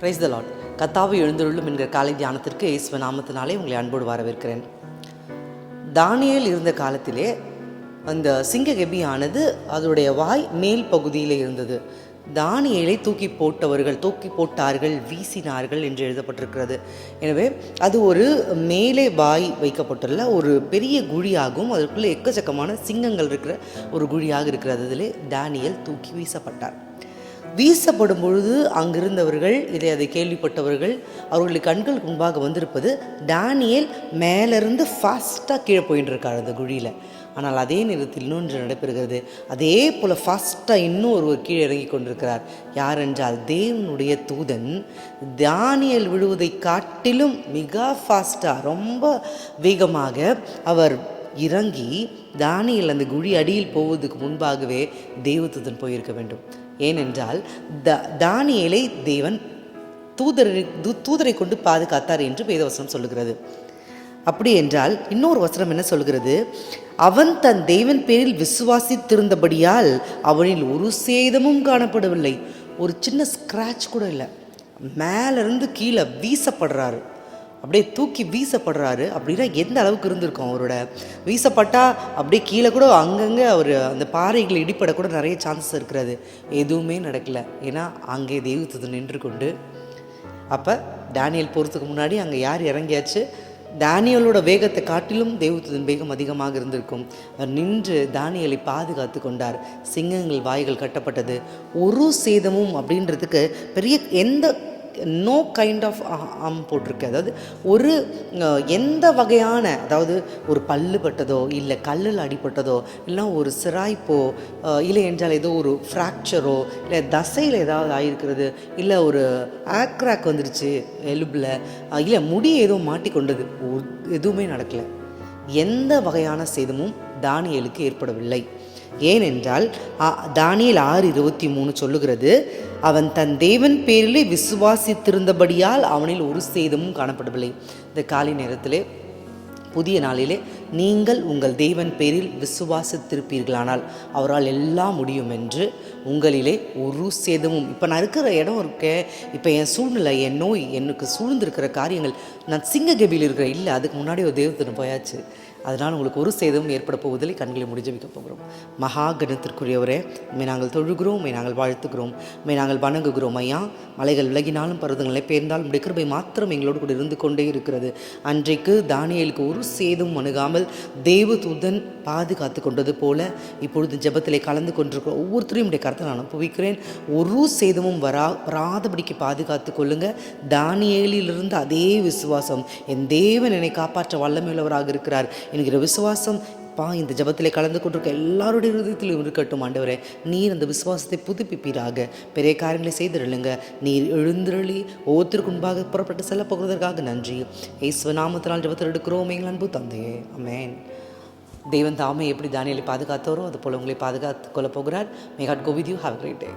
Praise the Lord. கர்த்தாவே எழுந்தருளும் என்கிற காலை தியானத்திற்கு இயேசுவின் நாமத்தினாலே உங்களை அன்போடு வரவேற்கிறேன். தானியேல் இருந்த காலத்திலே அந்த சிங்ககெபியானது அதனுடைய வாய் மேல் பகுதியில் இருந்தது. தானியேலை தூக்கி போட்டார்கள், வீசினார்கள் என்று எழுதப்பட்டிருக்கிறது. எனவே அது ஒரு மேலே வாய் வைக்கப்பட்டுள்ள ஒரு பெரிய குழியாகவும் அதற்குள்ளே எக்கச்சக்கமான சிங்கங்கள் இருக்கிற ஒரு குழியாக இருக்கிறது. அதிலே தானியேல் தூக்கி வீசப்படும் பொழுது அங்கிருந்தவர்கள் அதை கேள்விப்பட்டவர்கள் அவர்களுடைய கண்களுக்கு முன்பாக வந்திருப்பது தானியேல் மேலேருந்து ஃபாஸ்ட்டாக கீழே போயின்னு இருக்கார் அந்த குழியில். ஆனால் அதே நேரத்தில் இன்னொன்று நடைபெறுகிறது. அதே போல் ஃபாஸ்ட்டாக இன்னும் ஒருவர் கீழே இறங்கி கொண்டிருக்கிறார். யார் என்றால் தேவனுடைய தூதன் தானியேல் விழுவதை காட்டிலும் மிக ஃபாஸ்ட்டாக ரொம்ப வேகமாக அவர் இறங்கி தானியேல் அந்த குழி அடியில் போவதுக்கு முன்பாகவே தேவதூதன் போயிருக்க வேண்டும். ஏனென்றால் தானியேலை தேவன் தூதரை கொண்டு பாதுகாத்தார் என்று வேதவசனம் சொல்லுகிறது. அப்படி என்றால் இன்னொரு வசனம் என்ன சொல்கிறது? அவன் தன் தேவன் பேரில் விசுவாசித்திருந்தபடியால் அவனில் ஒரு சேதமும் காணப்படவில்லை. ஒரு சின்ன ஸ்க்ராட்ச் கூட இல்லை. மேலிருந்து கீழே வீசப்படுறாரு, அப்படியே தூக்கி வீசப்படுறாரு. அப்படின்னா எந்த அளவுக்கு இருந்திருக்கும் அவரோட வீசப்பட்டால் அப்படியே கீழே கூட அங்கங்கே அவர் அந்த பாறைகளை இடிப்படக்கூட நிறைய சான்சஸ் இருக்கிறது. எதுவுமே நடக்கலை. ஏன்னா அங்கே தேவதூதன் நின்று கொண்டு, அப்போ தானியேல் போகிறதுக்கு முன்னாடி அங்கே யார் இறங்கியாச்சு? தானியேலோட வேகத்தை காட்டிலும் தேவதூதன் வேகம் அதிகமாக இருந்திருக்கும். அவர் நின்று தானியேலை பாதுகாத்து கொண்டார். சிங்கங்கள் வாய்கள் கட்டப்பட்டது. ஒரு சேதமும் அப்படின்றதுக்கு பெரிய நோ கைண்ட் ஆஃப் போட்டிருக்கு. அதாவது ஒரு எந்த வகையான, அதாவது ஒரு பல்லு பட்டதோ இல்லை கல்லில் அடிப்பட்டதோ இல்லை ஒரு சிராய்ப்போ இல்லை என்றால் ஏதோ ஒரு ஃப்ராக்சரோ இல்லை தசையில் ஏதாவது ஆகிருக்கிறது, இல்லை ஒரு ஆக்ராக் வந்துருச்சு எலும்பில், இல்லை முடி ஏதோ மாட்டிக்கொண்டது, எதுவுமே நடக்கலை. எந்த வகையான சேதமும் தானியேலுக்கு ஏற்படவில்லை. ஏனென்றால் தானியேல் 6:23 சொல்லுகிறது, அவன் தன் தேவன் பேரிலே விசுவாசித்திருந்தபடியால் அவனில் ஒரு சேதமும் காணப்படவில்லை. இந்த காலை நேரத்திலே புதிய நாளிலே நீங்கள் உங்கள் தேவன் பேரில் விசுவாசித்திருப்பீர்களானால் அவரால் எல்லாம் முடியும் என்று உங்களிலே ஒரு சேதமும். இப்போ நான் இருக்கிற இடம் இருக்கேன், இப்போ என் சூழ்நிலை, என் நோய், எனக்கு சூழ்ந்திருக்கிற காரியங்கள், நான் சிங்ககெபியில் இருக்கிறேன், இல்லை அதுக்கு முன்னாடி ஒரு தேவதூதன் போயாச்சு. அதனால் உங்களுக்கு ஒரு சேதமும் ஏற்பட போவதில்லை. கண்களை முடிஞ்சு வைக்க போகிறோம். மகா கணத்திற்குரியவரே, உண்மை நாங்கள் தொழுகிறோம், உண்மை நாங்கள் வாழ்த்துக்கிறோம், உண்மை நாங்கள் வணங்குகிறோம். ஐயா, மலைகள் விலகினாலும் பருவங்களை பெயர்ந்தாலும் உடைய கிருபை மாத்திரம் எங்களோடு கூட இருந்து கொண்டே இருக்கிறது. அன்றைக்கு தானியேலுக்கு ஒரு சேதமும் அணுகாமல் தேவதூதன் பாதுகாத்து கொண்டது போல இப்பொழுது ஜெபத்திலே கலந்து கொண்டிருக்கிற ஒவ்வொருத்தரையும் உடைய கருத்தை நான் அனுபவிக்கிறேன். ஒரு சேதமும் வராதபடிக்கு பாதுகாத்து கொள்ளுங்க. தானியேலிலிருந்து அதே விசுவாசம், என் தேவன் என்னை காப்பாற்ற வல்லமையுள்ளவராக இருக்கிறார் என்கிற விசுவாசம் இந்த ஜபத்திலே கலந்து கொண்டிருக்க எல்லாருடைய இருதயத்திலும் இருக்கட்டும். ஆண்டவரே, நீர் அந்த விசுவாசத்தை புதுப்பிப்பீராக. பெரிய காரியங்களை செய்திருளுங்க. நீர் எழுந்திரளி ஒவ்வொருத்தருக்கு முன்பாக புறப்பட்டு செல்ல போகிறதற்காக நன்றி. இயேசுவின் நாமத்தினால் ஜபத்தில் எடுக்கிறோம் எங்கள் அன்பு தந்தையே, ஆமென். தேவன் தாமே எப்படி தானியேலை பாதுகாத்தாரோ அது போல உங்களை பாதுகாத்து கொள்ள போகிறார். May God go with you. Have a great day.